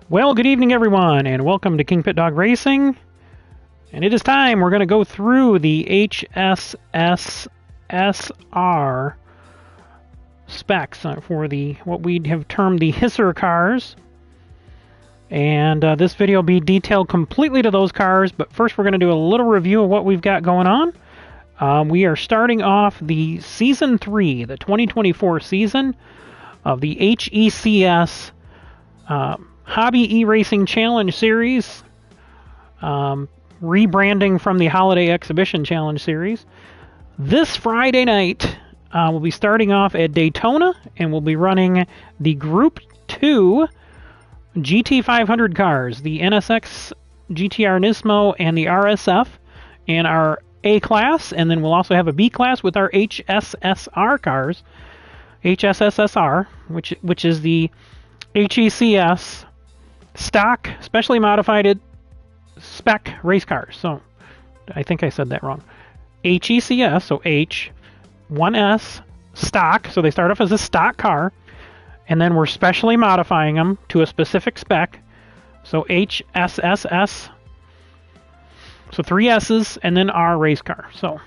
Well, good evening, everyone, and welcome to KingPittdawg Racing. And it is time. We're going to go through the HSSSR specs for what we have termed the HECS cars. And this video will be detailed completely to those cars, but first we're going to do a little review of what we've got going on. We are starting off the Season 3, the 2024 season of the HECS Hobby E-Racing Challenge Series, rebranding from the Holiday Exhibition Challenge Series. This Friday night, we'll be starting off at Daytona, and we'll be running the Group 2 GT500 cars, the NSX, GTR Nismo, and the RSF, and our A class, and then we'll also have a B class with our HSSR cars, HSSSR, which is the HECS stock, specially modified spec race cars. So I think I said that wrong. HECS, so H, 1S, stock, so they start off as a stock car, and then we're specially modifying them to a specific spec, so HSSS, so 3 S's, and then our race car. So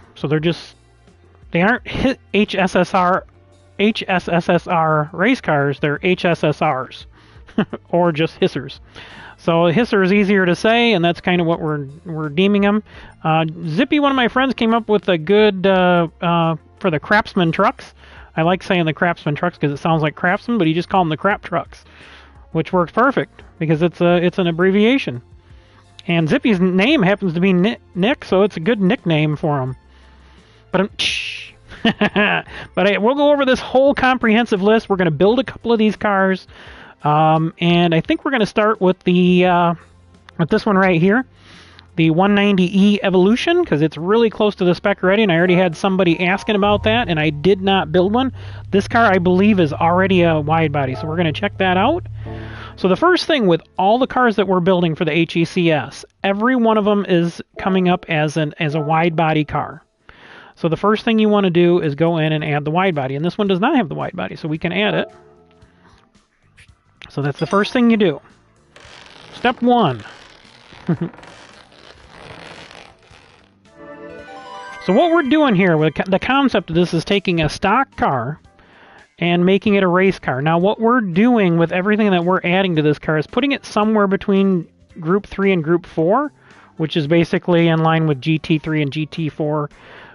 they aren't HSSSR race cars, they're HSSRs, or just hissers. So hisser is easier to say, and that's kind of what we're deeming them. Zippy, one of my friends, came up with a good for the Craftsman trucks. I like saying the Craftsman trucks because it sounds like Craftsman, but he just called them the Crap trucks, which works perfect because it's an abbreviation. And Zippy's name happens to be Nick, so it's a good nickname for him. But we'll go over this whole comprehensive list. We're going to build a couple of these cars, and I think we're going to start with with this one right here, the 190E Evolution, because it's really close to the spec already, and I already had somebody asking about that, and I did not build one. This car, I believe, is already a wide body, so we're going to check that out. So the first thing with all the cars that we're building for the HECS, every one of them is coming up as a wide body car. So the first thing you want to do is go in and add the wide body, and this one does not have the wide body, so we can add it. So that's the first thing you do. Step 1. So what we're doing here, with the concept of this, is taking a stock car and making it a race car. Now what we're doing with everything that we're adding to this car is putting it somewhere between Group 3 and Group 4, which is basically in line with GT3 and GT4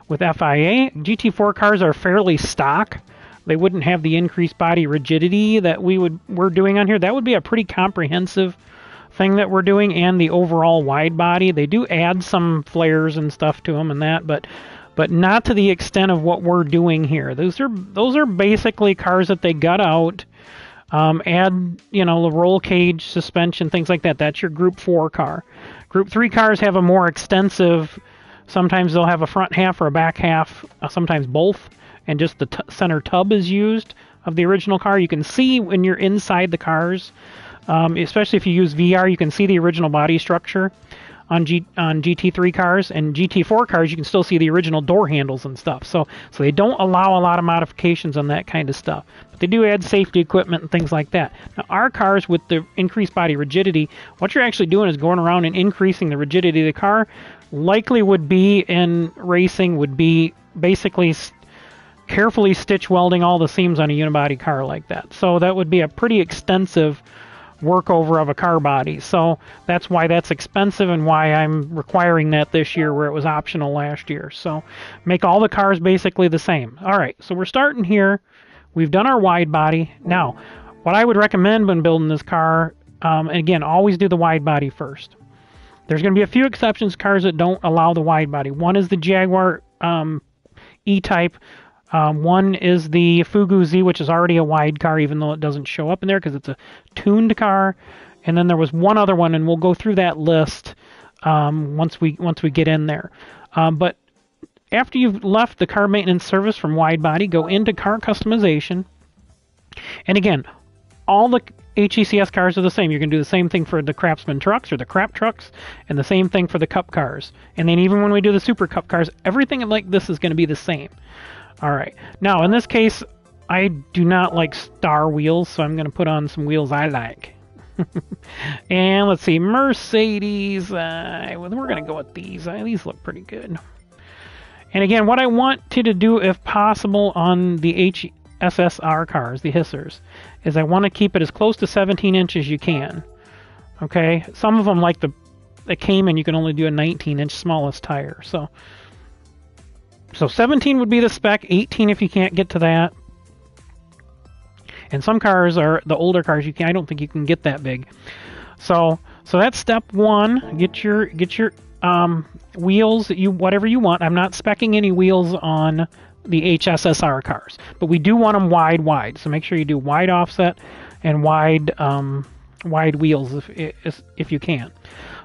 with FIA. GT4 cars are fairly stock. They wouldn't have the increased body rigidity that we're doing on here. That would be a pretty comprehensive thing that we're doing, and the overall wide body. They do add some flares and stuff to them and that, but not to the extent of what we're doing here. Those are basically cars that they gut out, add the roll cage, suspension, things like that. That's your Group 4 car. Group 3 cars have a more extensive. Sometimes they'll have a front half or a back half, sometimes both, and just the center tub is used of the original car. You can see when you're inside the cars, especially if you use VR, you can see the original body structure on GT3 cars, and GT4 cars you can still see the original door handles and stuff. So they don't allow a lot of modifications on that kind of stuff, but they do add safety equipment and things like that. Now our cars with the increased body rigidity, what you're actually doing is going around and increasing the rigidity of the car. Likely would be in racing would be basically carefully stitch welding all the seams on a unibody car like that. So that would be a pretty extensive workover of a car body. So that's why that's expensive and why I'm requiring that this year where it was optional last year. So make all the cars basically the same. All right, so we're starting here. We've done our wide body. Now, what I would recommend when building this car, and again, always do the wide body first. There's going to be a few exceptions, cars that don't allow the wide body. One is the Jaguar E-Type. One is the Fugu Z, which is already a wide car, even though it doesn't show up in there because it's a tuned car. And then there was one other one, and we'll go through that list once we get in there. But after you've left the car maintenance service from wide body, go into car customization. And again, all the HECS cars are the same. You can do the same thing for the Craftsman trucks or the Crap trucks, and the same thing for the Cup cars. And then even when we do the Super Cup cars, everything like this is going to be the same. All right. Now, in this case, I do not like star wheels, so I'm going to put on some wheels I like. And let's see, Mercedes. We're going to go with these. These look pretty good. And again, what I want to do, if possible, on the HSSR cars, the hissers, is I want to keep it as close to 17 inches as you can. Okay? Some of them, like the Cayman, you can only do a 19-inch smallest tire. So 17 would be the spec, 18 if you can't get to that. And some cars are, the older cars, I don't think you can get that big. So that's step one. Get your wheels, whatever you want. I'm not speccing any wheels on the HSSR cars, but we do want them wide. So make sure you do wide offset and wide wheels if you can.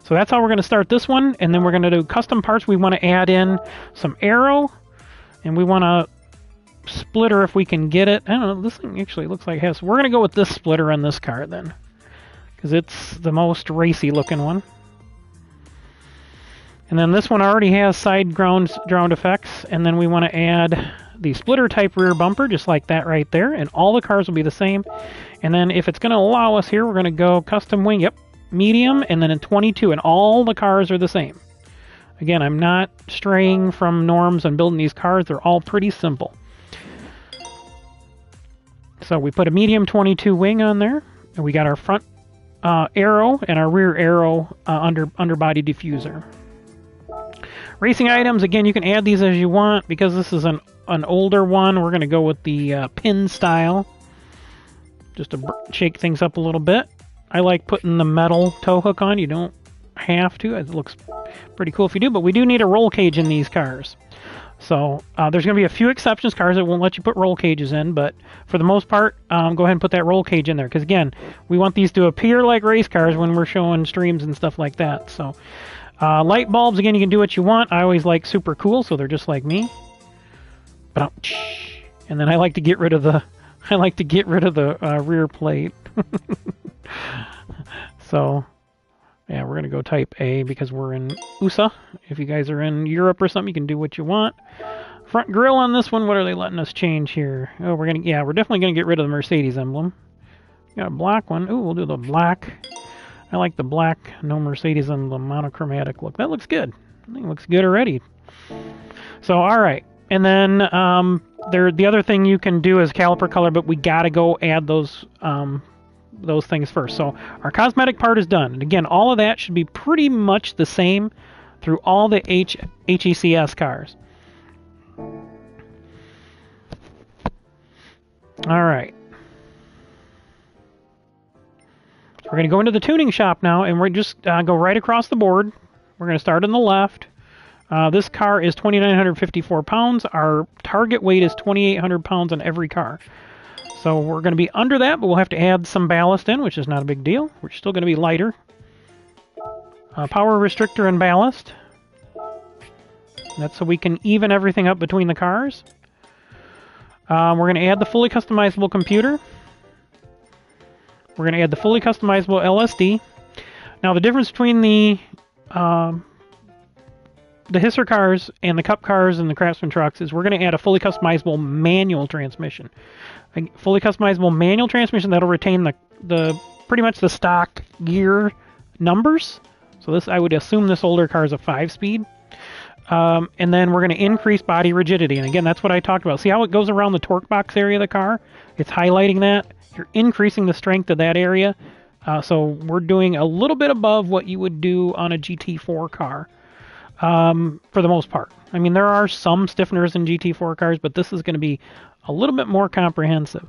So that's how we're going to start this one, and then we're going to do custom parts. We want to add in some aero, and we want a splitter if we can get it. I don't know, this thing actually looks like it has. We're going to go with this splitter on this car then, because it's the most racy looking one. And then this one already has side ground effects, and then we want to add the splitter type rear bumper just like that right there, and all the cars will be the same. And then if it's going to allow us here, we're going to go custom wing, yep, medium, and then a 22, and all the cars are the same. Again, I'm not straying from norms on building these cars. They're all pretty simple. So we put a medium 22 wing on there, and we got our front aero and our rear aero underbody diffuser. Racing items, again, you can add these as you want. Because this is an older one, we're going to go with the pin style, just to shake things up a little bit. I like putting the metal tow hook on. You don't have to. It looks pretty cool if you do, but we do need a roll cage in these cars. So there's going to be a few exceptions, cars that won't let you put roll cages in, but for the most part, go ahead and put that roll cage in there. Because again, we want these to appear like race cars when we're showing streams and stuff like that. So light bulbs, again, you can do what you want. I always like super cool, so they're just like me. And then I like to get rid of the rear plate. So yeah, we're gonna go type A because we're in USA. If you guys are in Europe or something, you can do what you want. Front grille on this one, what are they letting us change here? Oh, we're definitely gonna get rid of the Mercedes emblem. Got a black one. Ooh, we'll do the black. I like the black, no Mercedes emblem, monochromatic look. That looks good. I think it looks good already. So all right, and then the other thing you can do is caliper color, but we gotta go add those things first. So our cosmetic part is done, and again, all of that should be pretty much the same through all the HECS cars. All right. So we're going to go into the tuning shop now, and we're just go right across the board. We're going to start on the left. This car is 2,954 pounds. Our target weight is 2,800 pounds on every car. So we're going to be under that, but we'll have to add some ballast in, which is not a big deal. We're still going to be lighter. Power restrictor and ballast. That's so we can even everything up between the cars. We're going to add the fully customizable computer. We're going to add the fully customizable LSD. Now the difference between the Hisser cars and the Cup cars and the Craftsman trucks is we're going to add a fully customizable manual transmission. A fully customizable manual transmission that'll retain the pretty much the stock gear numbers. So this, I would assume this older car is a 5-speed. And then we're going to increase body rigidity. And again, that's what I talked about. See how it goes around the torque box area of the car? It's highlighting that. You're increasing the strength of that area. So we're doing a little bit above what you would do on a GT4 car. For the most part. I mean, there are some stiffeners in GT4 cars, but this is going to be a little bit more comprehensive.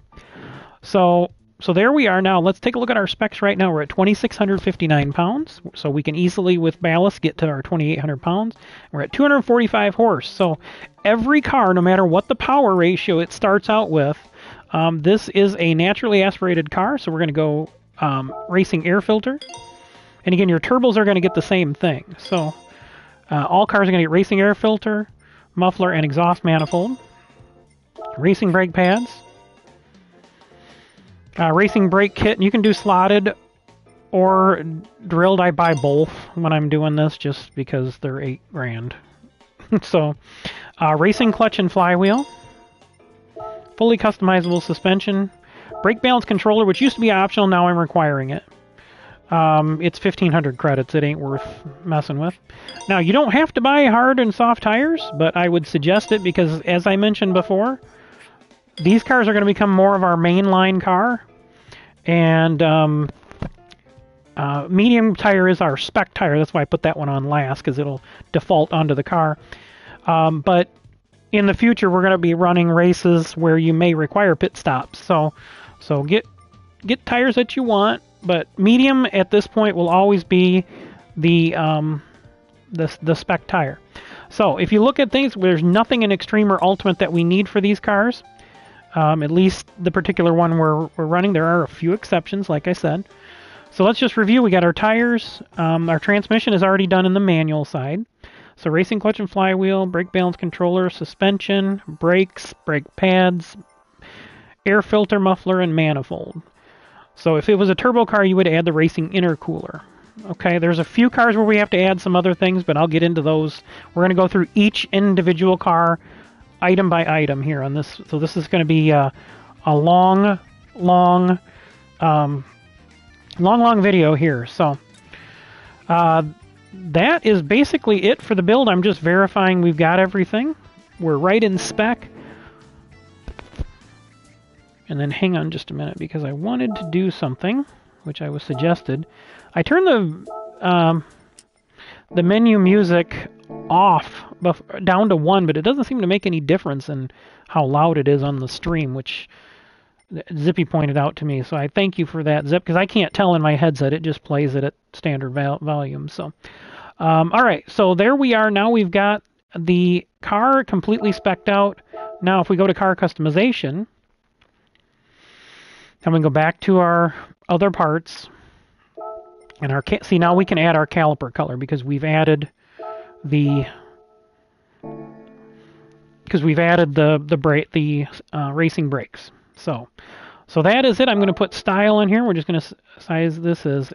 So there we are now. Let's take a look at our specs right now. We're at 2,659 pounds, so we can easily, with ballast, get to our 2,800 pounds. We're at 245 horse. So every car, no matter what the power ratio it starts out with, this is a naturally aspirated car, so we're going to go racing air filter. And again, your turbos are going to get the same thing. So all cars are going to get racing air filter, muffler, and exhaust manifold. Racing brake pads. Racing brake kit, and you can do slotted or drilled. I buy both when I'm doing this just because they're $8,000. So, racing clutch and flywheel. Fully customizable suspension. Brake balance controller, which used to be optional, now I'm requiring it. It's 1,500 credits. It ain't worth messing with. Now, you don't have to buy hard and soft tires, but I would suggest it because, as I mentioned before, these cars are going to become more of our mainline car. And medium tire is our spec tire. That's why I put that one on last, because it'll default onto the car. But in the future, we're going to be running races where you may require pit stops. So get tires that you want. But medium at this point will always be the spec tire. So if you look at things, there's nothing in Extreme or Ultimate that we need for these cars. At least the particular one we're running. There are a few exceptions, like I said. So let's just review. We got our tires. Our transmission is already done in the manual side. So racing clutch and flywheel, brake balance controller, suspension, brakes, brake pads, air filter muffler, and manifold. So if it was a turbo car, you would add the racing intercooler. Okay, there's a few cars where we have to add some other things, but I'll get into those. We're going to go through each individual car item by item here on this. So this is going to be a long video here. So that is basically it for the build. I'm just verifying we've got everything. We're right in spec. And then hang on just a minute, because I wanted to do something, which I was suggested. I turned the menu music off down to 1, but it doesn't seem to make any difference in how loud it is on the stream, which Zippy pointed out to me. So I thank you for that, Zip, because I can't tell in my headset. It just plays it at standard volume. So, all right. So there we are. Now we've got the car completely spec'd out. Now if we go to car customization, then we go back to our other parts, and see, now we can add our caliper color because we've added the racing brakes. So that is it. I'm going to put style in here. We're just going to size this as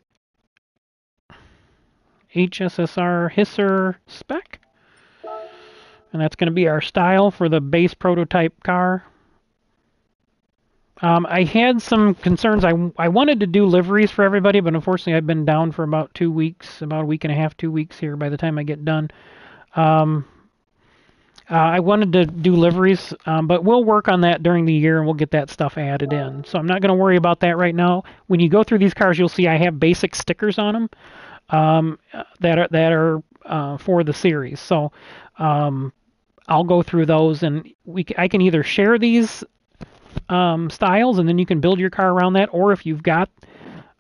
HSSR Spec, and that's going to be our style for the base prototype car. I had some concerns. I wanted to do liveries for everybody, but unfortunately I've been down for about 2 weeks, about a week and a half, 2 weeks here by the time I get done. I wanted to do liveries, but we'll work on that during the year and we'll get that stuff added in. So I'm not going to worry about that right now. When you go through these cars, you'll see I have basic stickers on them that are for the series. So I'll go through those, and I can either share these styles, and then you can build your car around that, or if you've got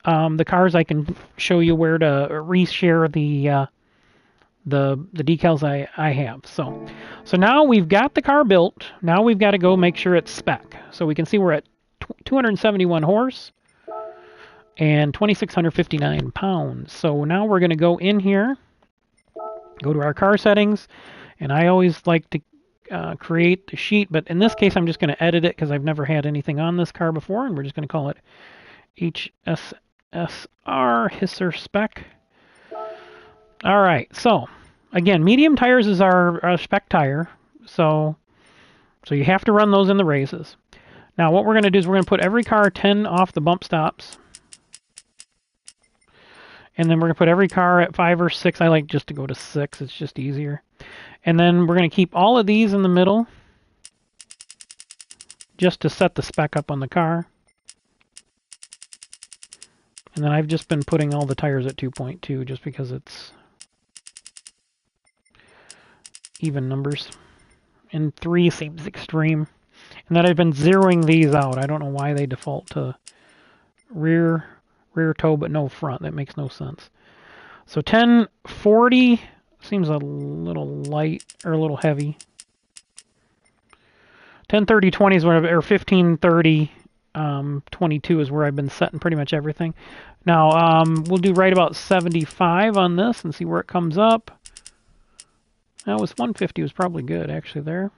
the cars, I can show you where to reshare the decals I have. So now we've got the car built. Now we've got to go make sure it's spec. So we can see we're at 271 horse and 2,659 pounds. So now we're going to go in here, go to our car settings, and I always like to create the sheet, but in this case I'm just going to edit it because I've never had anything on this car before, and we're just going to call it HSSR Spec. All right, so again, medium tires is our spec tire, so you have to run those in the races. Now what we're going to do is we're going to put every car 10 off the bump stops, and then we're going to put every car at 5 or 6. I like just to go to 6, it's just easier. And then we're going to keep all of these in the middle just to set the spec up on the car. And then I've just been putting all the tires at 2.2 just because it's even numbers. And 3 seems extreme. And then I've been zeroing these out. I don't know why they default to rear toe but no front. That makes no sense. So 1040 seems a little light or a little heavy. 1030-20 is where, or 1530-22 is where I've been setting pretty much everything. Now we'll do right about 75 on this and see where it comes up. That was 150 was probably good actually there.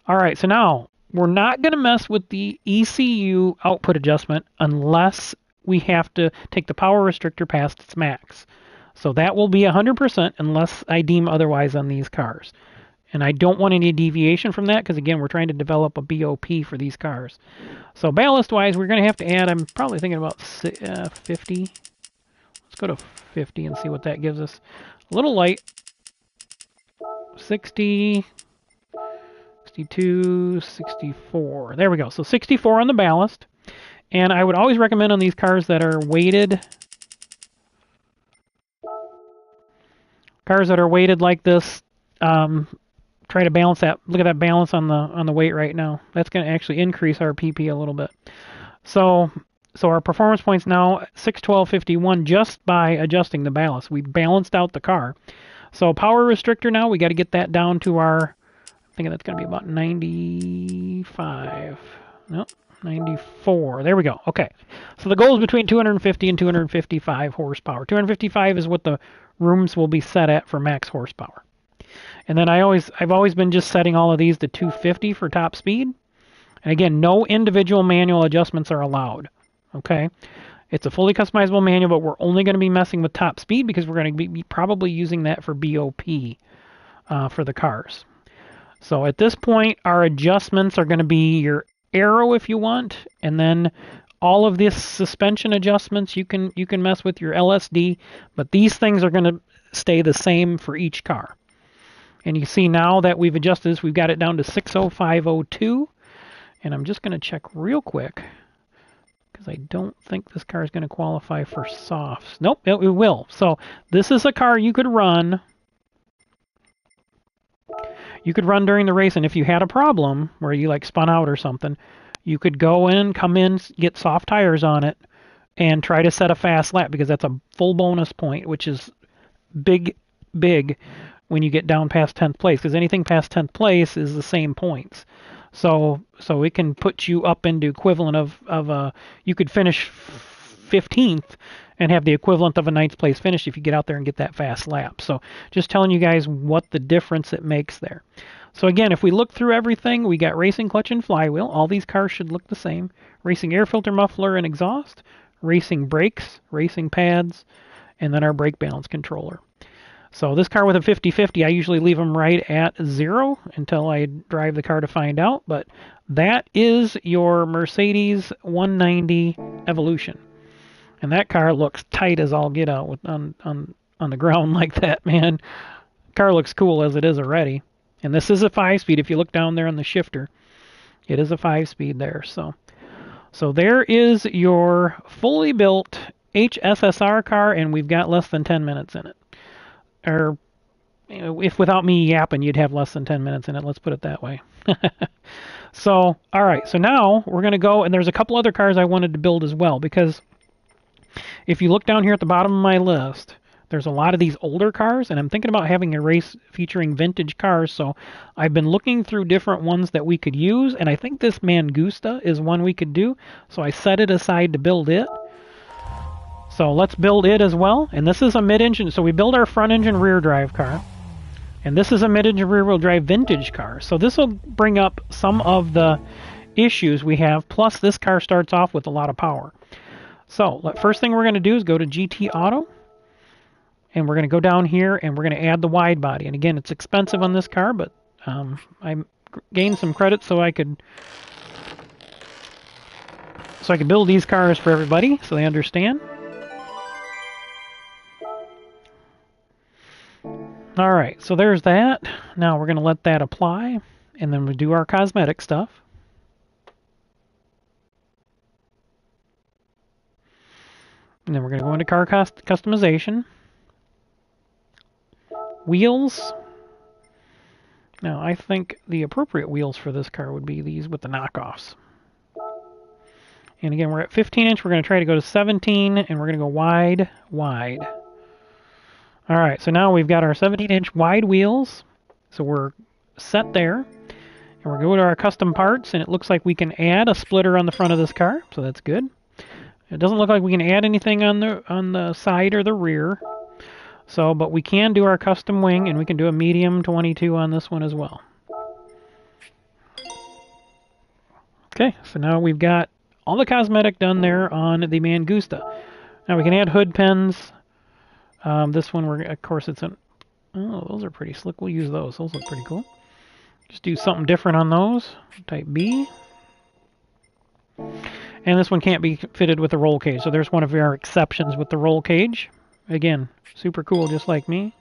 All right, so now we're not going to mess with the ECU output adjustment unless we have to take the power restrictor past its max. So that will be 100% unless I deem otherwise on these cars. And I don't want any deviation from that because, again, we're trying to develop a BOP for these cars. So ballast-wise, we're going to have to add, I'm probably thinking about 50. Let's go to 50 and see what that gives us. A little light. 60, 62, 64. There we go. So 64 on the ballast. And I would always recommend on these cars that are weighted, like this, try to balance that. Look at that balance on the weight right now. That's going to actually increase our PP a little bit. So our performance points now 612.51 just by adjusting the ballast. We balanced out the car. So power restrictor now, we got to get that down to our, I think that's going to be about 95. Nope, 94. There we go. Okay. So the goal is between 250 and 255 horsepower. 255 is what the rooms will be set at for max horsepower. And then I've always been just setting all of these to 250 for top speed. And again, no individual manual adjustments are allowed. Okay? It's a fully customizable manual, but we're only going to be messing with top speed because we're going to be probably using that for BOP for the cars. So at this point, our adjustments are going to be your aero if you want, and then all of this suspension adjustments you can mess with your LSD, but these things are going to stay the same for each car. And you see now that we've adjusted this, we've got it down to 60502, and I'm just going to check real quick because I don't think this car is going to qualify for softs. Nope, it will. So this is a car you could run. You could run during the race, and if you had a problem where you like spun out or something, you could go in, come in, get soft tires on it, and try to set a fast lap because that's a full bonus point, which is big when you get down past 10th place, because anything past 10th place is the same points. So it can put you up into equivalent of you could finish 15th and have the equivalent of a 9th place finish if you get out there and get that fast lap. So just telling you guys what the difference it makes there. So again, if we look through everything, we got racing clutch and flywheel. All these cars should look the same. Racing air filter muffler and exhaust, racing brakes, racing pads, and then our brake balance controller. So this car with a 50/50, I usually leave them right at 0 until I drive the car to find out. But that is your Mercedes 190 Evolution. And that car looks tight as all get out on the ground like that, man. Car looks cool as it is already. And this is a 5-speed. If you look down there on the shifter, it is a 5-speed there. So there is your fully built HSSR car, and we've got less than 10 minutes in it. Or if without me yapping, you'd have less than 10 minutes in it. Let's put it that way. So, all right. So now we're going to go, and there's a couple other cars I wanted to build as well, because if you look down here at the bottom of my list, there's a lot of these older cars, and I'm thinking about having a race featuring vintage cars, so I've been looking through different ones that we could use, and I think this Mangusta is one we could do, so I set it aside to build it. So let's build it as well, and this is a mid-engine, so we build our front-engine rear-drive car, and this is a mid-engine rear-wheel drive vintage car, so this will bring up some of the issues we have, plus this car starts off with a lot of power. So first thing we're going to do is go to GT Auto, and we're going to go down here and we're going to add the wide body. And again, it's expensive on this car, but I gained some credit so I could build these cars for everybody so they understand. All right, so there's that. Now we're going to let that apply, and then we'll do our cosmetic stuff. And then we're going to go into car customization. Wheels. Now, I think the appropriate wheels for this car would be these with the knockoffs. And again, we're at 15-inch. We're going to try to go to 17, and we're going to go wide. All right, so now we've got our 17-inch wide wheels. So we're set there. And we're going to go to our custom parts, and it looks like we can add a splitter on the front of this car, so that's good. It doesn't look like we can add anything on the side or the rear. So, but we can do our custom wing, and we can do a medium 22 on this one as well. Okay, so now we've got all the cosmetic done there on the Mangusta. Now we can add hood pins. This one, of course, it's an... Oh, those are pretty slick. We'll use those. Those look pretty cool. Just do something different on those. Type B. And this one can't be fitted with a roll cage. So there's one of our exceptions with the roll cage. Again, super cool, just like me.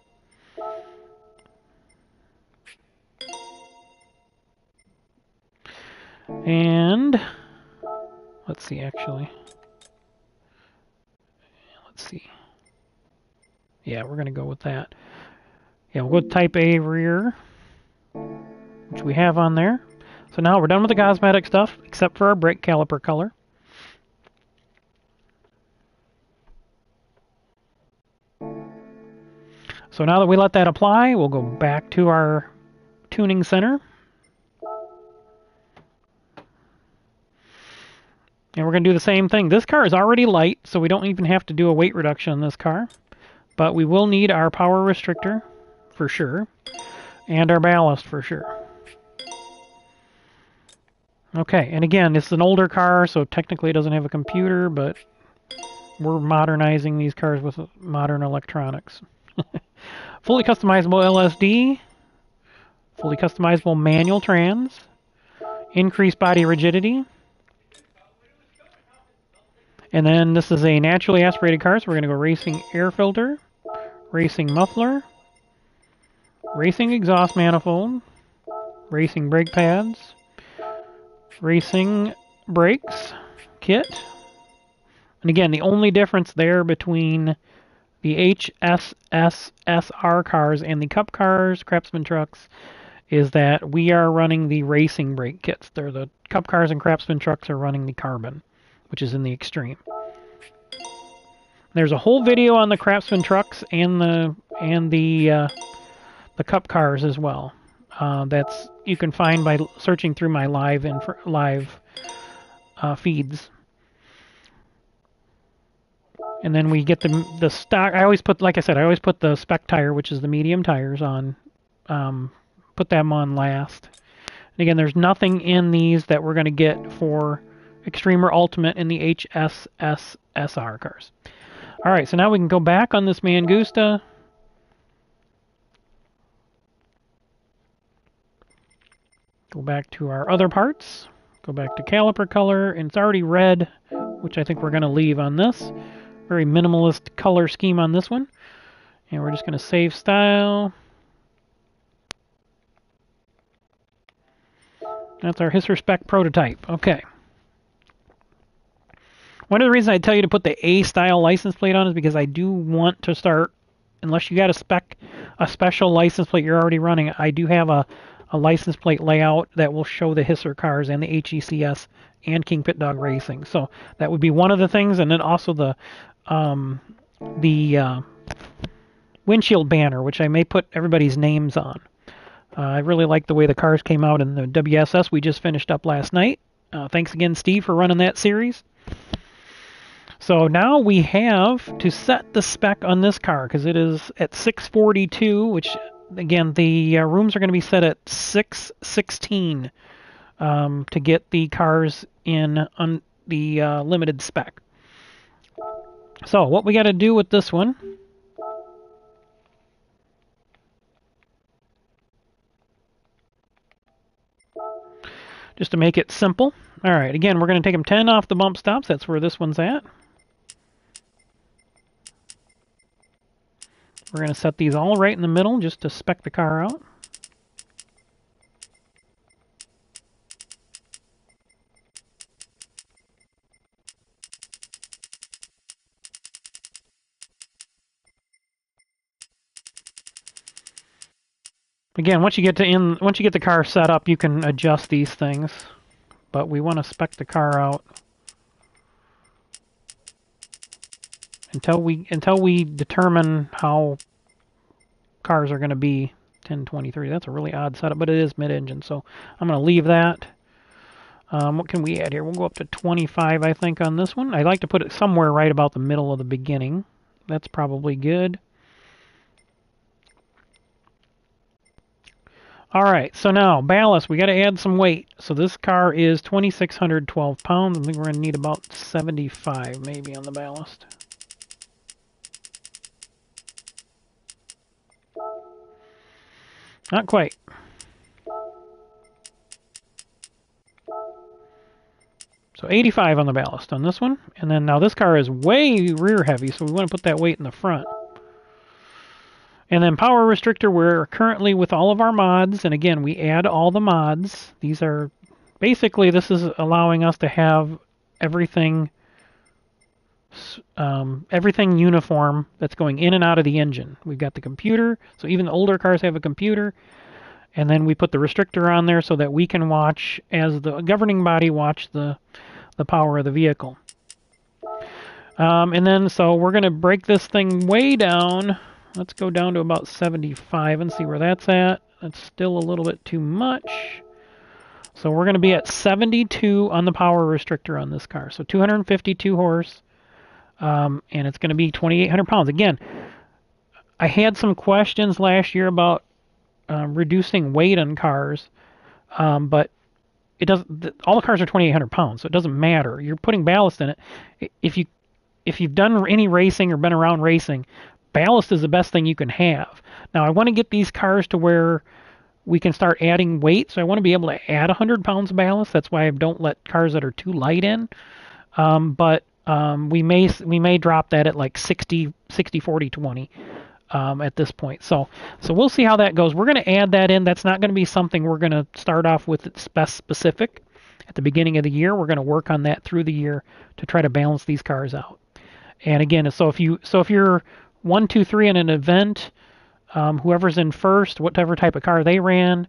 And let's see, actually. Let's see. Yeah, we're going to go with that. Yeah, we'll go with Type A rear, which we have on there. So now we're done with the cosmetic stuff, except for our brake caliper color. So now that we let that apply, we'll go back to our tuning center. And we're going to do the same thing. This car is already light, so we don't even have to do a weight reduction on this car. But we will need our power restrictor, for sure, and our ballast, for sure. Okay, and again, this is an older car, so technically it doesn't have a computer, but we're modernizing these cars with modern electronics. Fully customizable LSD, fully customizable manual trans, increased body rigidity. And then this is a naturally aspirated car, so we're going to go racing air filter, racing muffler, racing exhaust manifold, racing brake pads, racing brakes kit. And again, the only difference there between the HSSSR cars and the Cup cars, Craftsman trucks, is that we are running the racing brake kits. They're the Cup cars and Craftsman trucks are running the carbon, which is in the extreme. There's a whole video on the Craftsman trucks and the Cup cars as well. That's you can find by searching through my live feeds. And then we get the stock. I always put, like I said, I always put the Spec tire, which is the medium tires, on. Put them on last. And again, there's nothing in these that we're going to get for Extreme or Ultimate in the HSSSR cars. All right, so now we can go back on this Mangusta. Go back to our other parts. Go back to caliper color, and it's already red, which I think we're going to leave on this. Very minimalist color scheme on this one. And we're just going to save style. That's our HSSR Spec prototype. Okay. One of the reasons I tell you to put the A-style license plate on is because I do want to start, unless you got a special license plate you're already running, I do have a license plate layout that will show the HSSR cars and the HECS and KingPittdawg Racing. So that would be one of the things, and then also the windshield banner, which I may put everybody's names on. I really like the way the cars came out in the WSS we just finished up last night. Thanks again, Steve, for running that series. So now we have to set the spec on this car, because it is at 642, which, again, the rooms are going to be set at 616 to get the cars in on the limited spec. So what we got to do with this one, just to make it simple. All right, again, we're going to take them 10 off the bump stops. That's where this one's at. We're going to set these all right in the middle just to spec the car out. Again, once you get the car set up, you can adjust these things, but we want to spec the car out until we determine how cars are going to be. 1023. That's a really odd setup, but it is mid-engine, so I'm going to leave that. What can we add here? We'll go up to 25, I think, on this one. I like to put it somewhere right about the middle of the beginning. That's probably good. All right, so now ballast. We got to add some weight. So this car is 2,612 pounds. I think we're going to need about 75 maybe on the ballast. Not quite. So 85 on the ballast on this one. And then now this car is way rear heavy, so we want to put that weight in the front. And then power restrictor, we're currently with all of our mods, and again, we add all the mods. These are, basically, this is allowing us to have everything everything uniform that's going in and out of the engine. We've got the computer, so even the older cars have a computer, and then we put the restrictor on there so that we can watch, as the governing body, watch the power of the vehicle. And then, so we're going to break this thing way down. Let's go down to about 75 and see where that's at. That's still a little bit too much. So we're going to be at 72 on the power restrictor on this car. So 252 horse, and it's going to be 2,800 pounds. Again, I had some questions last year about reducing weight on cars, but it doesn't. All the cars are 2,800 pounds, so it doesn't matter. You're putting ballast in it. If you've done any racing or been around racing, ballast is the best thing you can have. Now, I want to get these cars to where we can start adding weight, so I want to be able to add 100 pounds of ballast. That's why I don't let cars that are too light in. But we may drop that at like 60, 40, 20 at this point. So we'll see how that goes. We're going to add that in. That's not going to be something we're going to start off with specific at the beginning of the year. We're going to work on that through the year to try to balance these cars out. And again, so if you're 1, 2, 3 in an event, whoever's in first, whatever type of car they ran,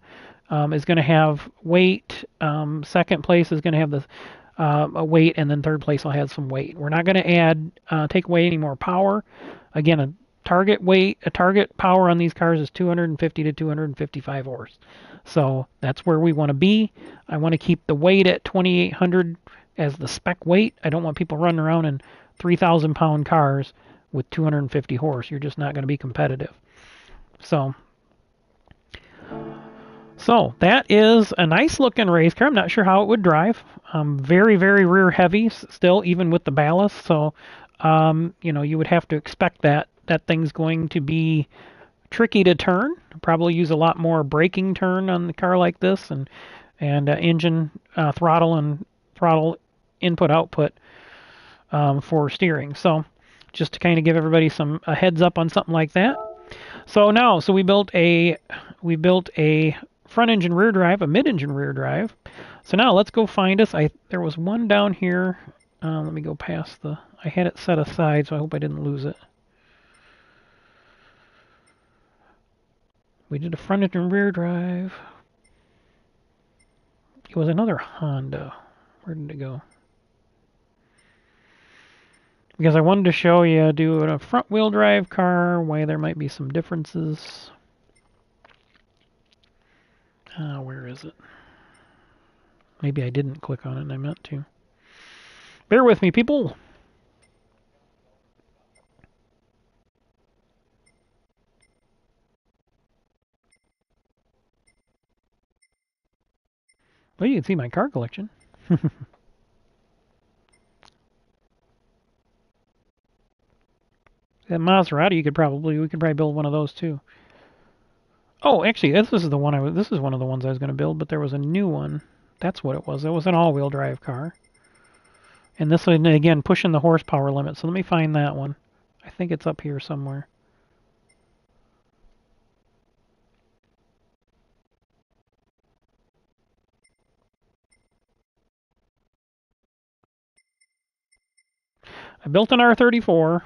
is going to have weight. Second place is going to have a weight, and then third place will have some weight. We're not going to take away any more power. Again, a target power on these cars is 250 to 255 horse. So that's where we want to be. I want to keep the weight at 2,800 as the spec weight. I don't want people running around in 3,000 pound cars with 250 horse. You're just not going to be competitive. So that is a nice looking race car. I'm not sure how it would drive. Very, very rear heavy still, even with the ballast. So, you would have to expect that thing's going to be tricky to turn. Probably use a lot more braking turn on the car like this, and engine throttle and throttle input output for steering. So just to kind of give everybody a heads up on something like that. So we built a front engine rear drive, a mid engine rear drive. So now let's go find us. There was one down here. Let me go past I had it set aside, so I hope I didn't lose it. We did a front engine rear drive. It was another Honda. Where did it go? Because I wanted to show you doing a front wheel drive car, why there might be some differences. Where is it? Maybe I didn't click on it and I meant to. Bear with me, people. Well, you can see my car collection. That Maserati, we could probably build one of those too. Oh, actually, this is one of the ones I was going to build, but there was a new one. That's what it was. It was an all-wheel drive car. And this one, again, pushing the horsepower limit. So let me find that one. I think it's up here somewhere. I built an R34,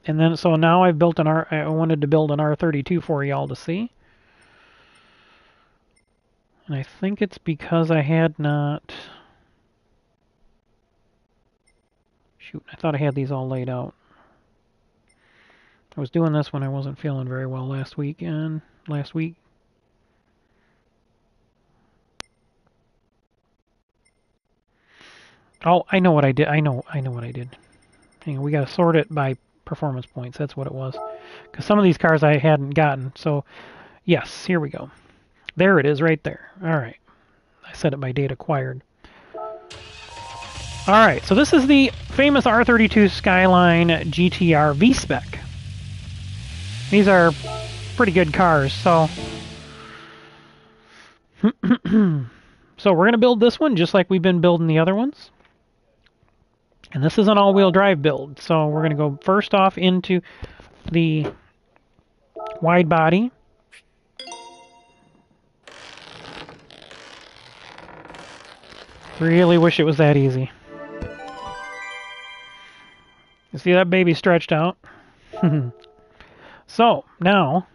and then so now I've built I wanted to build an R32 for y'all to see. And I think it's because I had not... Shoot, I thought I had these all laid out. I was doing this when I wasn't feeling very well last week. Oh, I know what I did. I know what I did. Hang on, we got to sort it by performance points. That's what it was. Because some of these cars I hadn't gotten. So, yes, here we go. There it is right there. All right. I set it by date acquired. All right, so this is the famous R32 Skyline GTR V-Spec. These are pretty good cars, so... So we're going to build this one just like we've been building the other ones. And this is an all-wheel drive build, so we're going to go first off into the Wide body. Really wish it was that easy. You see that baby stretched out? So, now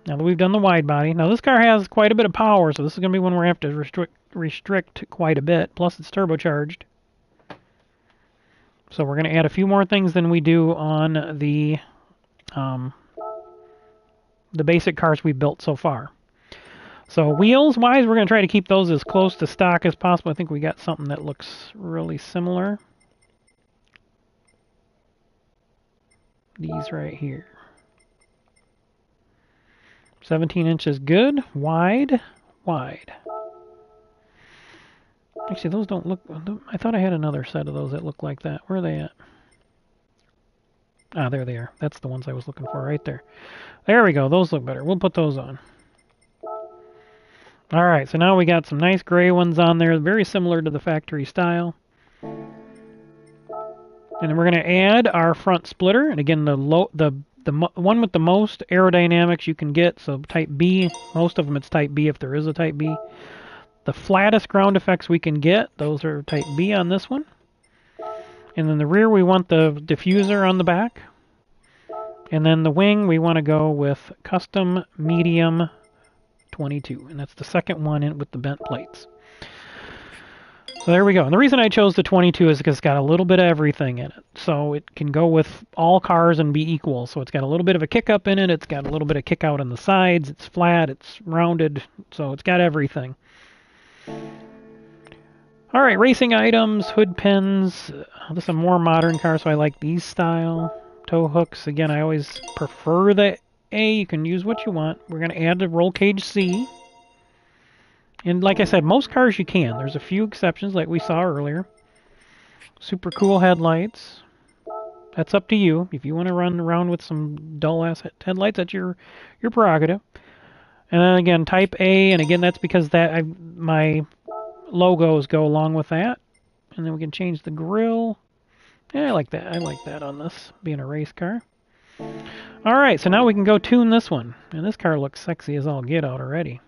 that we've done the wide body, now this car has quite a bit of power, so this is going to be one where we have to restrict quite a bit, plus it's turbocharged. So we're going to add a few more things than we do on the basic cars we've built so far. So wheels-wise, we're going to try to keep those as close to stock as possible. I think we got something that looks really similar. These right here. 17 inches good. Wide. Wide. Actually, those don't look... I thought I had another set of those that look like that. Where are they at? Ah, there they are. That's the ones I was looking for right there. There we go. Those look better. We'll put those on. Alright, so now we got some nice gray ones on there, very similar to the factory style. And then we're going to add our front splitter, and again, the one with the most aerodynamics you can get, so Type B, most of them it's Type B if there is a Type B. The flattest ground effects we can get, those are Type B on this one. And then the rear, we want the diffuser on the back. And then the wing, we want to go with custom medium 22, and that's the second one in with the bent plates. So there we go. And the reason I chose the 22 is because it's got a little bit of everything in it. So it can go with all cars and be equal. So it's got a little bit of a kick up in it. It's got a little bit of kick out on the sides. It's flat. It's rounded. So it's got everything. All right, racing items, hood pins. This is a more modern car, so I like these style. Tow hooks. Again, I always prefer the A. You can use what you want. We're going to add the roll cage C. And like I said, most cars you can. There's a few exceptions like we saw earlier. Super cool headlights. That's up to you. If you want to run around with some dull-ass headlights, that's your prerogative. And then again, Type A, and again, that's because my logos go along with that. And then we can change the grille. Yeah, I like that. I like that on this, being a race car. Alright, so now we can go tune this one. And this car looks sexy as all get out already.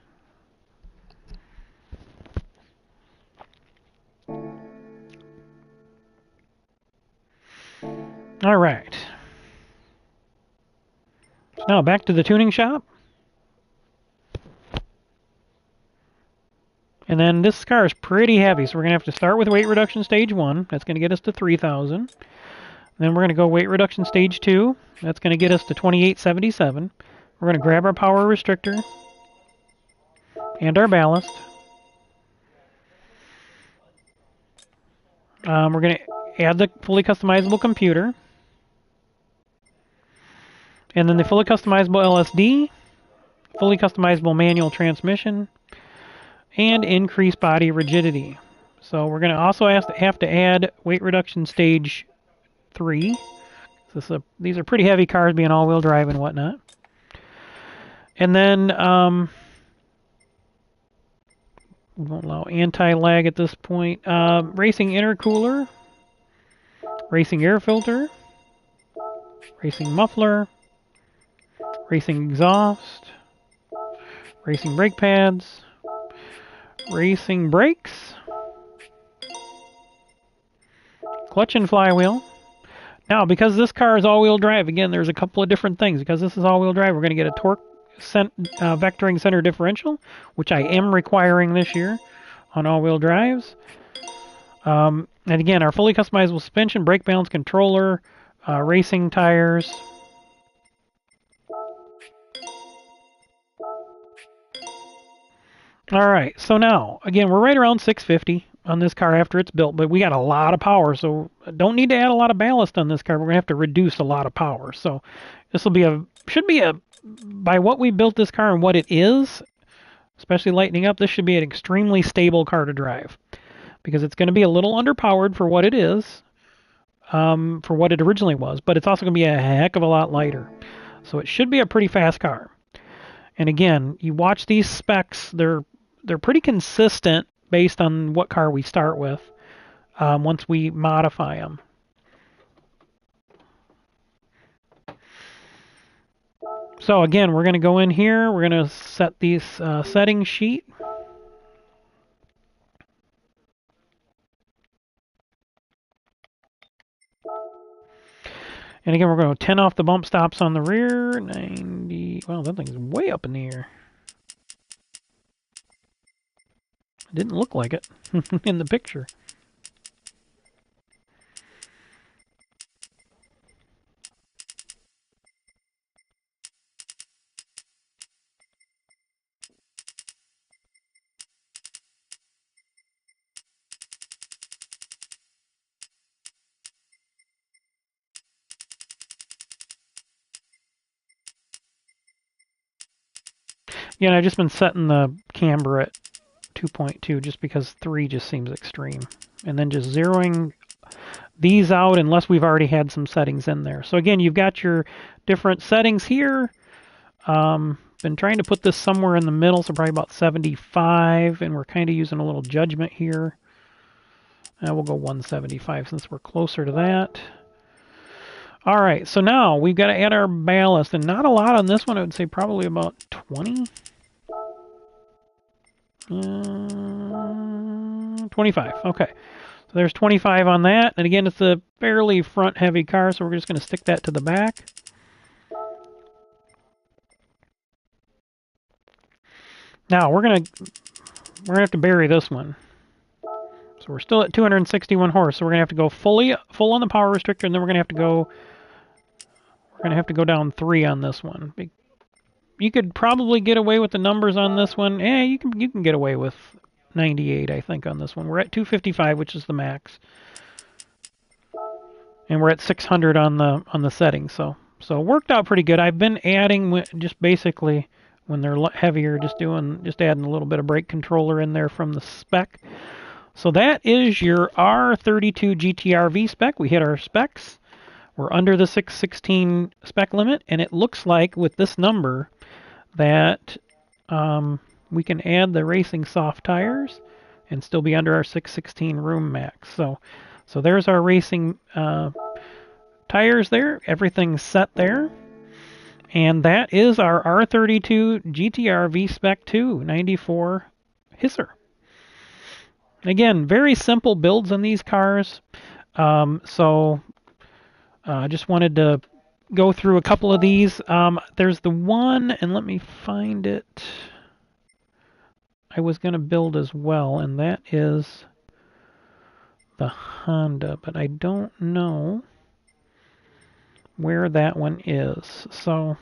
Alright. So now back to the tuning shop. And then this car is pretty heavy, so we're going to have to start with weight reduction stage 1. That's going to get us to 3,000. Then we're going to go weight reduction stage 2. That's going to get us to 2877. We're going to grab our power restrictor and our ballast. We're going to add the fully customizable computer. And then the fully customizable LSD, fully customizable manual transmission, and increase body rigidity. So we're going to also have to add weight reduction stage 3. These are pretty heavy cars, being all-wheel drive and whatnot. And then we won't allow anti-lag at this point. Racing intercooler, racing air filter, racing muffler, racing exhaust, racing brake pads, racing brakes, clutch and flywheel. Now, because this car is all-wheel drive, again, there's a couple of different things. Because this is all-wheel drive, we're going to get a torque vectoring center differential, which I am requiring this year on all-wheel drives. And again, our fully customizable suspension, brake balance controller, racing tires. Alright, so now, again, we're right around 650 on this car after it's built, but we got a lot of power, so don't need to add a lot of ballast on this car. We're going to have to reduce a lot of power. So this will be by what we built this car and what it is, especially lightening up, this should be an extremely stable car to drive. Because it's going to be a little underpowered for what it is, for what it originally was, but it's also going to be a heck of a lot lighter. So it should be a pretty fast car. And again, you watch these specs, they're pretty consistent based on what car we start with once we modify them. So again, we're going to go in here. We're going to set these settings sheet. And again, we're going to 10 off the bump stops on the rear. 90. Wow, that thing's way up in the air. It didn't look like it in the picture. Yeah, and I've just been setting the camber at 2.2 just because 3 just seems extreme. And then just zeroing these out unless we've already had some settings in there. So again, you've got your different settings here. Been trying to put this somewhere in the middle, so probably about 75, and we're kind of using a little judgment here. We'll go 175 since we're closer to that. All right, so now we've got to add our ballast, and not a lot on this one. I would say probably about 20. 25, okay. So there's 25 on that, and again, it's a fairly front-heavy car, so we're just going to stick that to the back. Now, we're gonna have to bury this one. So we're still at 261 horse, so we're going to have to go full on the power restrictor, and then we're going to have to go down 3 on this one. You could probably get away with the numbers on this one. You can get away with 98, I think, on this one. We're at 255, which is the max. And we're at 600 on the settings, so it worked out pretty good. I've been adding just basically when they're heavier, just adding a little bit of brake controller in there from the Spec. So that is your R32 GTRV spec. We hit our specs. We're under the 616 spec limit, and it looks like with this number that we can add the racing soft tires and still be under our 616 room max. So there's our racing tires there. Everything's set there. And that is our R32 GTRV Spec 2 94 HSSSR. Again, very simple builds on these cars. I just wanted to go through a couple of these. There's the one, and let me find it, I was going to build as well, and that is the Honda, but I don't know where that one is. So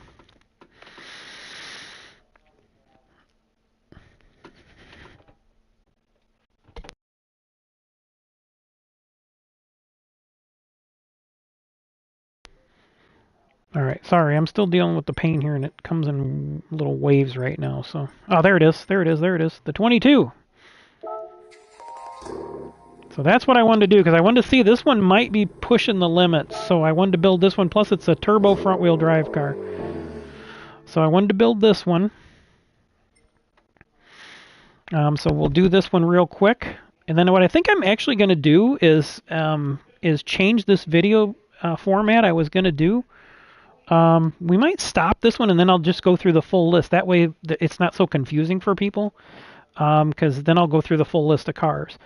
all right, sorry, I'm still dealing with the pain here, and it comes in little waves right now. So, oh, there it is, the 22. So that's what I wanted to do, because I wanted to see this one might be pushing the limits. So I wanted to build this one, plus it's a turbo front-wheel drive car. So I wanted to build this one. So we'll do this one real quick. And then what I think I'm actually going to do is change this video format I was going to do. We might stop this one, and then I'll just go through the full list. That way it's not so confusing for people, because then I'll go through the full list of cars.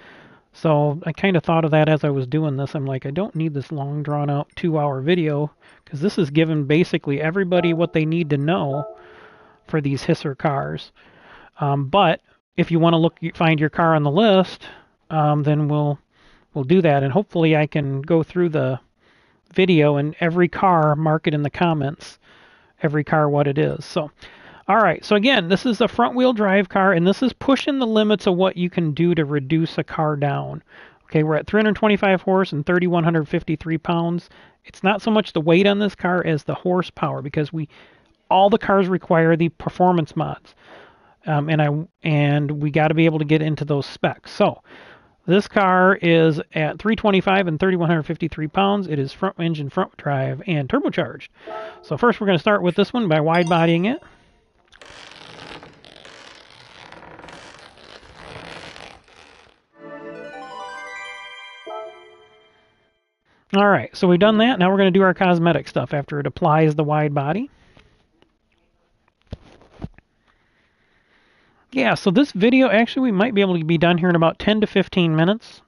So I kind of thought of that as I was doing this. I'm like, I don't need this long, drawn-out 2-hour video, because this is giving basically everybody what they need to know for these HSSSR cars. But if you want to find your car on the list, then we'll do that, and hopefully I can go through the video and every car, mark it in the comments, every car what it is. So, all right, so again, this is a front-wheel drive car, and this is pushing the limits of what you can do to reduce a car down. Okay, we're at 325 horse and 3,153 pounds. It's not so much the weight on this car as the horsepower, because all the cars require the performance mods, and we got to be able to get into those specs. So this car is at 325 and 3,153 pounds. It is front engine, front drive, and turbocharged. So first we're going to start with this one by wide bodying it. All right, so we've done that. Now we're going to do our cosmetic stuff after it applies the wide body. Yeah, so this video, actually, we might be able to be done here in about 10 to 15 minutes.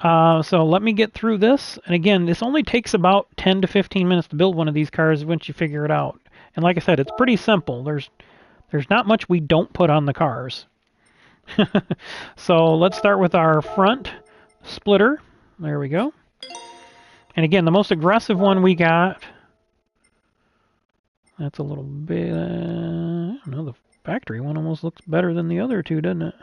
So let me get through this. And again, this only takes about 10 to 15 minutes to build one of these cars once you figure it out. And like I said, it's pretty simple. There's not much we don't put on the cars. So let's start with our front splitter. There we go. And again, the most aggressive one we got, that's a little bit, I don't know, the factory one almost looks better than the other two, doesn't it?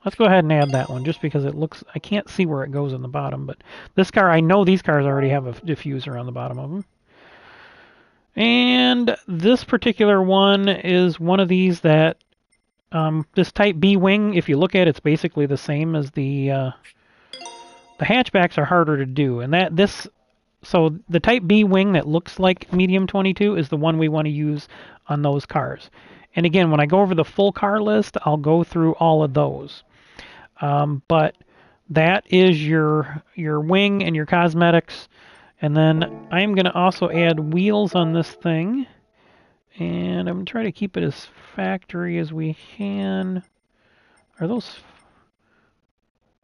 Let's go ahead and add that one, just because it looks, I can't see where it goes in the bottom, but this car, I know these cars already have a diffuser on the bottom of them. And this particular one is one of these that, this Type B wing, if you look at it, it's basically the same as the hatchbacks are harder to do. And so the Type B wing that looks like medium 22 is the one we want to use on those cars. And again, when I go over the full car list, I'll go through all of those. But that is your wing and your cosmetics. And then I'm going to also add wheels on this thing. And I'm going to try to keep it as factory as we can. Are those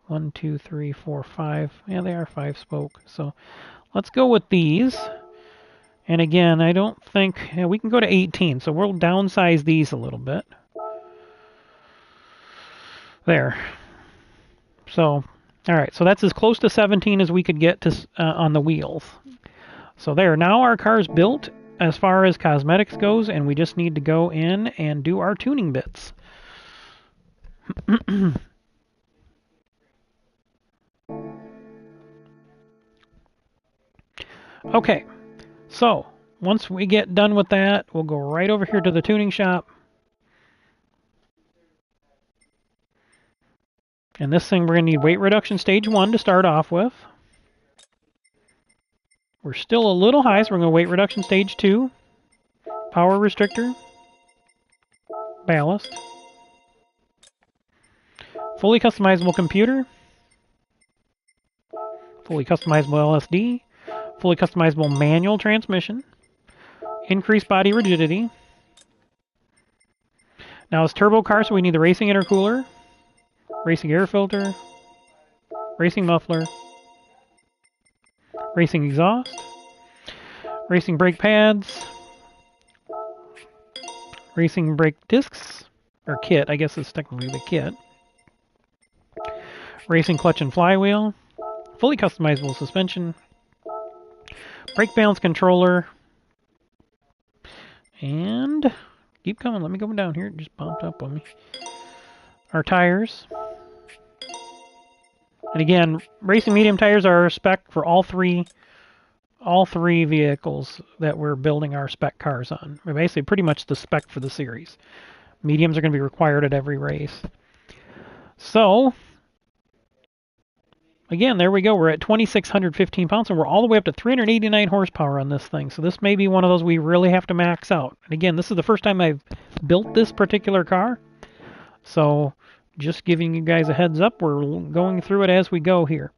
1, 2, 3, 4, 5? Yeah, they are 5-spoke. So let's go with these. And again, I don't think... Yeah, we can go to 18. So we'll downsize these a little bit. There. So, all right, so that's as close to 17 as we could get to on the wheels. So there, now our car's built as far as cosmetics goes, and we just need to go in and do our tuning bits. Okay, so once we get done with that, we'll go right over here to the tuning shop. And this thing, we're going to need weight reduction stage 1 to start off with. We're still a little high, so we're going to weight reduction stage 2. Power restrictor. Ballast. Fully customizable computer. Fully customizable LSD. Fully customizable manual transmission. Increased body rigidity. Now it's turbo car, so we need the racing intercooler. Racing air filter, racing muffler, racing exhaust, racing brake pads, racing brake discs, or kit, I guess it's technically the kit, racing clutch and flywheel, fully customizable suspension, brake balance controller, and keep coming, let me go down here, it just bumped up on me. Our tires. And again, racing medium tires are spec for all three vehicles that we're building our spec cars on. We're basically pretty much the spec for the series. Mediums are going to be required at every race. So, again, there we go. We're at 2,615 pounds, and we're all the way up to 389 horsepower on this thing. So this may be one of those we really have to max out. And again, this is the first time I've built this particular car. So just giving you guys a heads up, we're going through it as we go here.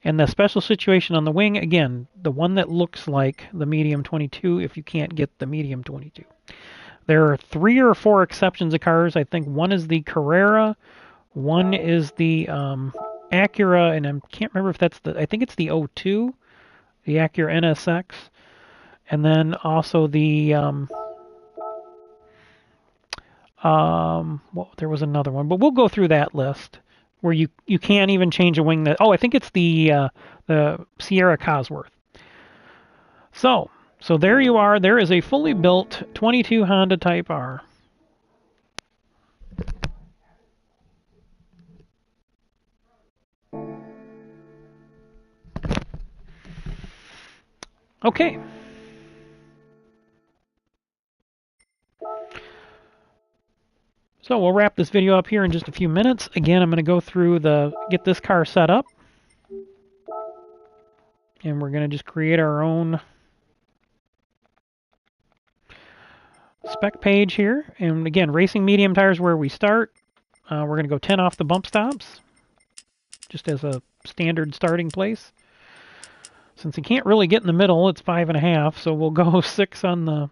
And the special situation on the wing, again, the one that looks like the medium 22 if you can't get the medium 22. There are 3 or 4 exceptions of cars. I think one is the Carrera, one is the Acura, and I can't remember if that's I think it's the 02, the Acura NSX. And then also the... well, there was another one, but we'll go through that list where you can't even change a wing. I think it's the Sierra Cosworth. So there you are. There is a fully built 22 Honda Type R. Okay. So we'll wrap this video up here in just a few minutes. Again, I'm going to go through get this car set up. And we're going to just create our own spec page here. And again, racing medium tires where we start. We're going to go 10 off the bump stops, just as a standard starting place. Since you can't really get in the middle, it's 5.5, so we'll go 6 on the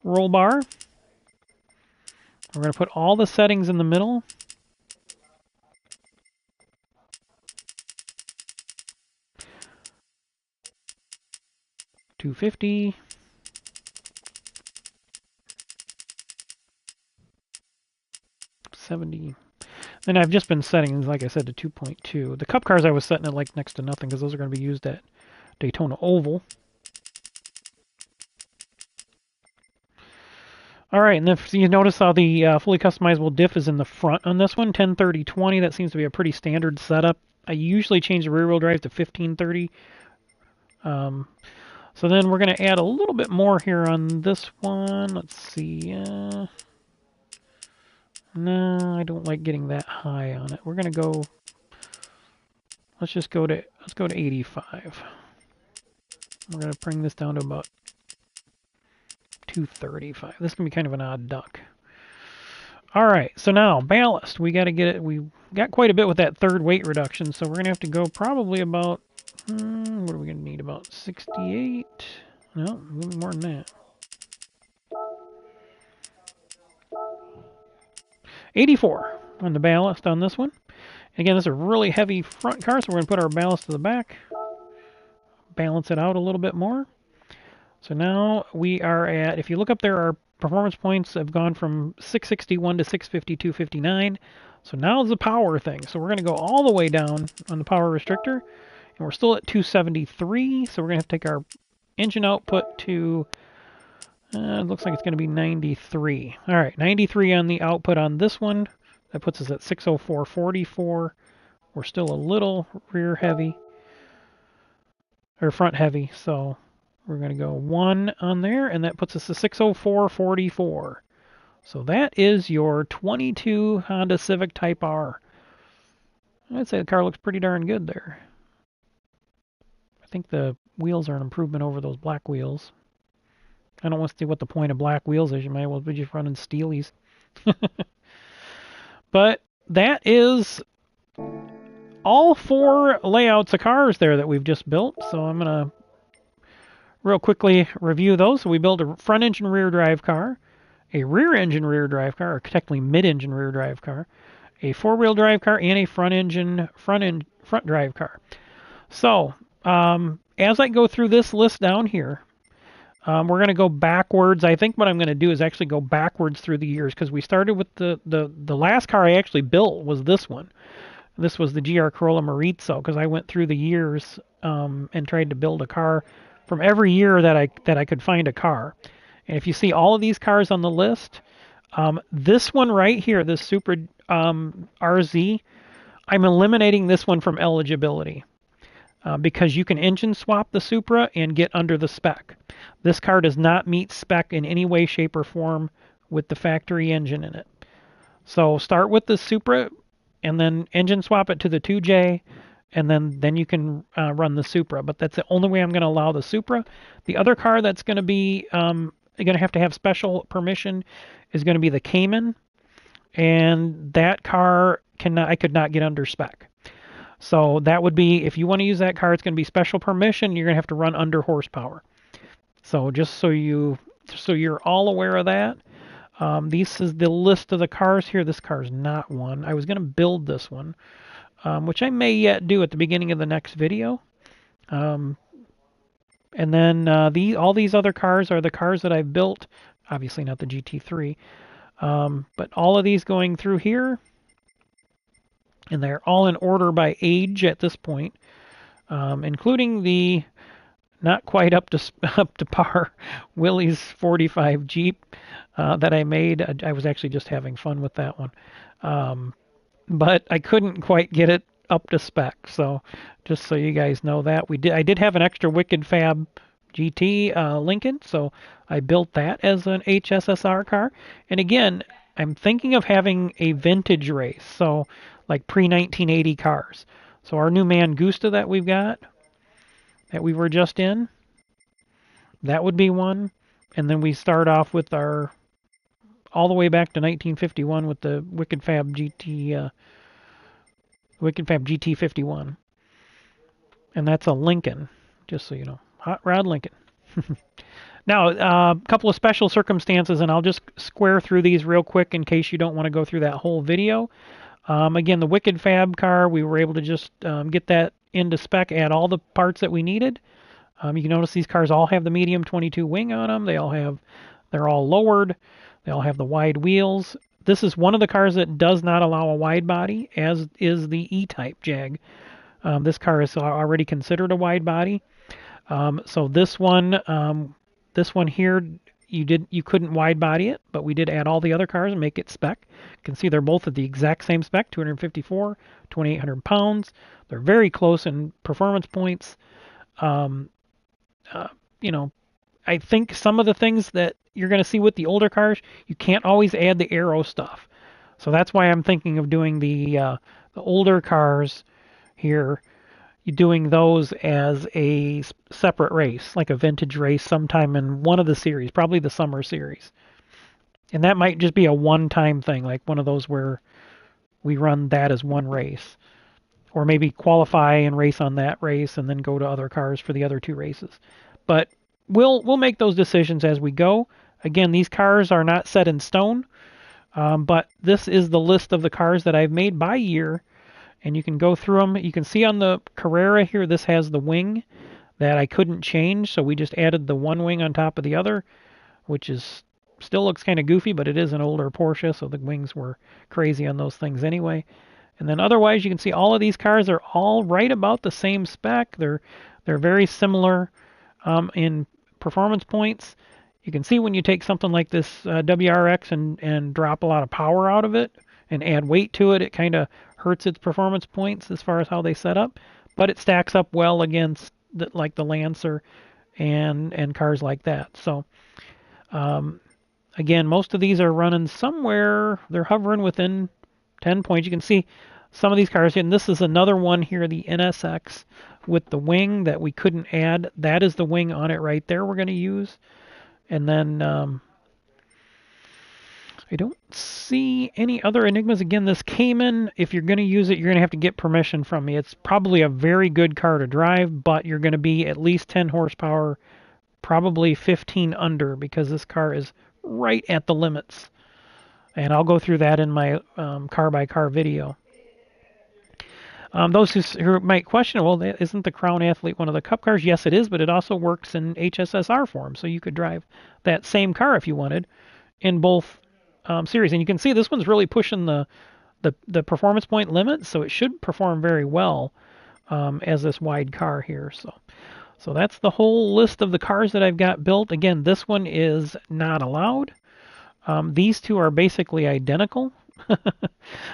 roll bar. We're going to put all the settings in the middle. $250. $70. And I've just been setting, like I said, to 2.2. The Cup cars I was setting it like next to nothing because those are going to be used at Daytona Oval. All right, and if you notice how the fully customizable diff is in the front on this one, 10/30/20. That seems to be a pretty standard setup. I usually change the rear-wheel drive to 15/30. So then we're going to add a little bit more here on this one. Let's see. No, I don't like getting that high on it. We're going to go. Let's go to 85. We're going to bring this down to about 235. This is going to be kind of an odd duck. All right, so now ballast. We got to get it. We got quite a bit with that third weight reduction, so we're going to have to go probably about. What are we going to need? About 68? No, a little more than that. 84 on the ballast on this one. Again, this is a really heavy front car, so we're going to put our ballast to the back. Balance it out a little bit more. So now we are at, if you look up there, our performance points have gone from 661 to 652.59. So now is the power thing. So we're going to go all the way down on the power restrictor. And we're still at 273. So we're going to have to take our engine output to, it looks like it's going to be 93. All right, 93 on the output on this one. That puts us at 604.44. We're still a little rear heavy, or front heavy. So we're going to go 1 on there, and that puts us to 604.44. So that is your 22 Honda Civic Type R. I'd say the car looks pretty darn good there. I think the wheels are an improvement over those black wheels. I don't want to see what the point of black wheels is. You might as well be just running Steelies. But that is all 4 layouts of cars there that we've just built. So I'm going to real quickly review those. So we built a front engine rear drive car, a rear engine rear drive car, or technically mid engine rear drive car, a 4-wheel drive car, and a front drive car. So as I go through this list down here, we're going to go backwards. I think what I'm going to do is actually go backwards through the years, because we started with the last car I actually built was this one. This was the GR Corolla Morizo, because I went through the years and tried to build a car from every year that I could find a car. And if you see all of these cars on the list, this one right here, this Supra RZ, I'm eliminating this one from eligibility because you can engine swap the Supra and get under the spec. This car does not meet spec in any way, shape, or form with the factory engine in it. So start with the Supra and then engine swap it to the 2J, and then you can run the Supra. But that's the only way I'm going to allow the Supra. The other car that's going to be going to have special permission is going to be the Cayman, and that car I could not get under spec. So that would be, if you want to use that car, it's going to be special permission. You're going to have to run under horsepower. So just so you're all aware of that. This is the list of the cars here. This car is not one. I was going to build this one, which I may yet do at the beginning of the next video. And then all these other cars are the cars that I've built. Obviously not the GT3. But all of these going through here. And they're all in order by age at this point, including the not quite up to par Willys 45 Jeep that I made. I was actually just having fun with that one, but I couldn't quite get it up to spec. So just so you guys know that I did have an extra Wicked Fab GT Lincoln, so I built that as an HSSR car. And again, I'm thinking of having a vintage race, so like pre-1980 cars. So our new Mangusta that we've got, that we were just in, that would be one. And then we start off with our, all the way back to 1951 with the Wicked Fab GT51. And that's a Lincoln, just so you know. Hot Rod Lincoln. Now, a couple of special circumstances, and I'll just square through these real quick in case you don't want to go through that whole video. Again, the Wicked Fab car, we were able to just get that into spec, add all the parts that we needed. You can notice these cars all have the medium 22 wing on them. They're all lowered. They all have the wide wheels. This is one of the cars that does not allow a wide body, as is the E-Type Jag. This car is already considered a wide body. So this one here, you couldn't wide body it, but we did add all the other cars and make it spec. You can see they're both at the exact same spec, 254, 2,800 pounds. They're very close in performance points. You know, I think some of the things that you're going to see with the older cars, you can't always add the aero stuff. So that's why I'm thinking of doing the older cars here, doing those as a separate race, like a vintage race sometime in one of the series, probably the summer series. And that might just be a one-time thing, like one of those where we run that as one race. Or maybe qualify and race on that race and then go to other cars for the other two races. But we'll make those decisions as we go. Again, these cars are not set in stone, but this is the list of the cars that I've made by year, and you can go through them. You can see on the Carrera here, this has the wing that I couldn't change, so we just added the one wing on top of the other, which is still looks kind of goofy, but it is an older Porsche, so the wings were crazy on those things anyway. And then otherwise, you can see all of these cars are all right about the same spec. They're very similar in performance points. You can see when you take something like this WRX and drop a lot of power out of it and add weight to it, it kind of hurts its performance points as far as how they set up. But it stacks up well against like the Lancer and cars like that. So again, most of these are running somewhere. They're hovering within 10 points. You can see some of these cars, and this is another one here, the NSX with the wing that we couldn't add. That is the wing on it right there we're going to use. And then I don't see any other Enigmas. Again, this Cayman, if you're going to use it, you're going to have to get permission from me. It's probably a very good car to drive, but you're going to be at least 10 horsepower, probably 15 under, because this car is right at the limits. And I'll go through that in my car-by-car video. Those who might question, well, isn't the Crown Athlete one of the Cup cars? Yes, it is, but it also works in HSSR form, so you could drive that same car if you wanted in both series. And you can see this one's really pushing the performance point limit, so it should perform very well as this wide car here. So that's the whole list of the cars that I've got built. Again, this one is not allowed. These two are basically identical.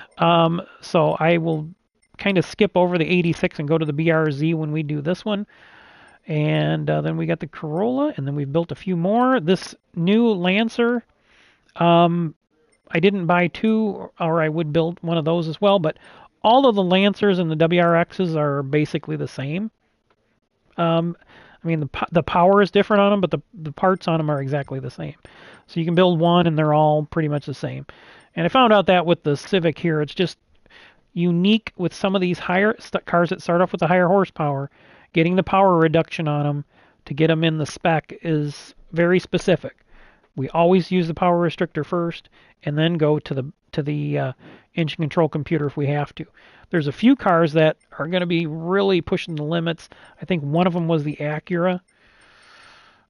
So I will kind of skip over the 86 and go to the BRZ when we do this one. And then we got the Corolla, and then we've built a few more. This new Lancer, I didn't buy two, or I would build one of those as well, but all of the Lancers and the WRXs are basically the same. I mean, the power is different on them, but the parts on them are exactly the same. So you can build one, and they're all pretty much the same. And I found out that with the Civic here, it's just unique with some of these higher cars that start off with the higher horsepower. Getting the power reduction on them to get them in the spec is very specific. We always use the power restrictor first, and then go to the engine control computer if we have to. There's a few cars that are going to be really pushing the limits. I think one of them was the Acura,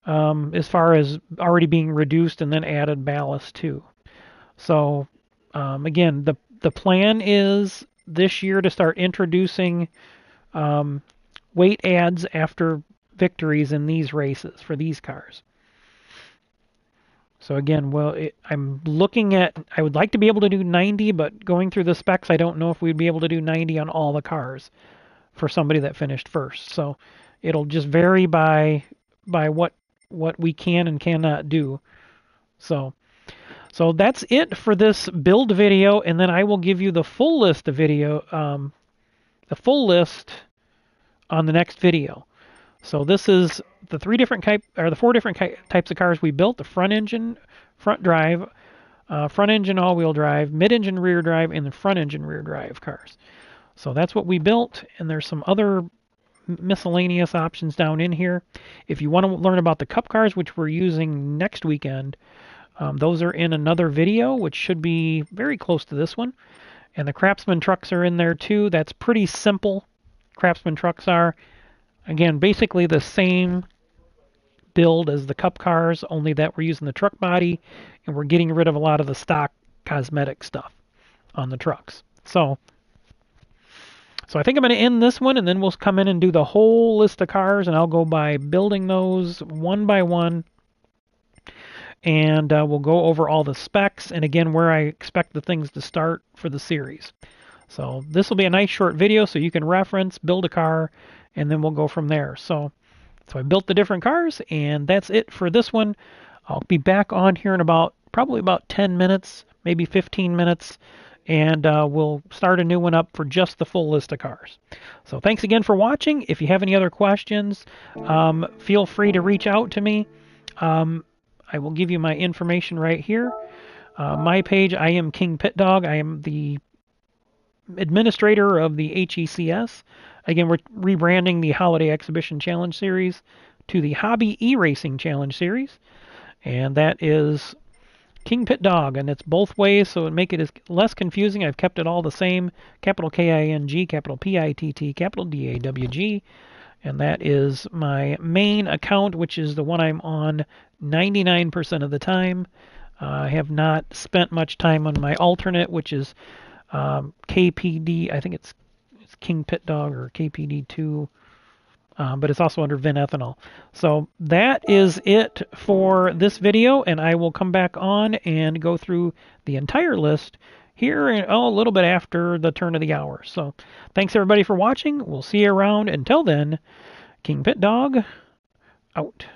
as far as already being reduced and then added ballast too. So again, the plan is this year to start introducing weight adds after victories in these races for these cars. So again, I'm looking at, I would like to be able to do 90, but going through the specs, I don't know if we'd be able to do 90 on all the cars for somebody that finished first. So it'll just vary by what we can and cannot do. So that's it for this build video, and then I will give you the full list of the full list on the next video. So this is the four different types of cars we built: the front engine, front drive, front engine all-wheel drive, mid-engine rear drive, and the front engine rear drive cars. So that's what we built, and there's some other miscellaneous options down in here. If you want to learn about the Cup cars, which we're using next weekend, those are in another video, which should be very close to this one. And the Craftsman trucks are in there too. That's pretty simple. Craftsman trucks are, again, basically the same build as the Cup cars, only that we're using the truck body and we're getting rid of a lot of the stock cosmetic stuff on the trucks. So I think I'm going to end this one, and then we'll come in and do the whole list of cars, and I'll go by building those one by one, and we'll go over all the specs, and again, where I expect the things to start for the series. So this will be a nice short video, so you can reference, build a car, and then we'll go from there. So I built the different cars, and that's it for this one. I'll be back on here in probably about 10 minutes, maybe 15 minutes, and we'll start a new one up for just the full list of cars. So thanks again for watching. If you have any other questions, feel free to reach out to me. I will give you my information right here. My page, I am KingPittdawg. I am the administrator of the HECS. Again, we're rebranding the Holiday Exhibition Challenge Series to the Hobby E-Racing Challenge Series. And that is KingPittdawg, and it's both ways, so it make it less confusing. I've kept it all the same, capital K-I-N-G, capital P-I-T-T, capital D-A-W-G, and that is my main account, which is the one I'm on 99% of the time. I have not spent much time on my alternate, which is KPD, I think it's KingPittdawg or KPD2, but it's also under Vin Ethanol. So that is it for this video, and I will come back on and go through the entire list here a little bit after the turn of the hour. So thanks everybody for watching. We'll see you around. Until then, KingPittdawg out.